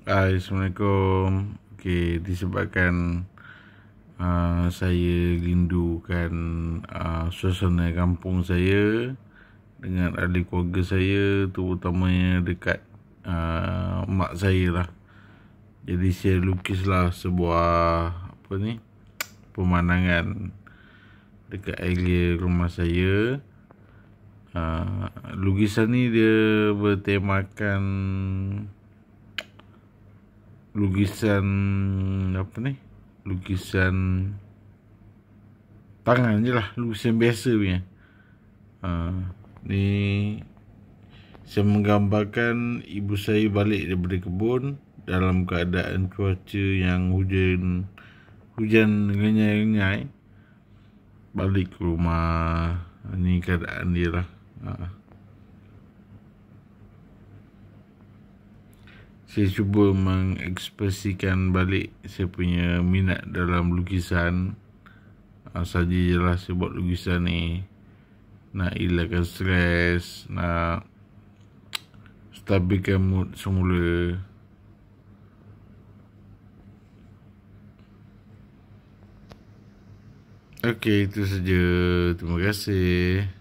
Hai, Assalamualaikum. Okey, disebabkan saya rindukan suasana kampung saya dengan ahli keluarga saya, terutamanya dekat mak saya lah. Jadi saya lukislah sebuah pemandangan dekat area rumah saya. Lukisan ni dia bertemakan lukisan tangan je lah, lukisan biasa punya. Ni saya menggambarkan ibu saya balik daripada kebun dalam keadaan cuaca yang hujan renyai-renyai, balik ke rumah. Ni keadaan dia lah. Saya cuba mengekspresikan balik saya punya minat dalam lukisan. Saja je lah saya buat lukisan ni. Nak hilangkan stres, nak stabilkan mood semula. Okey, itu saja. Terima kasih.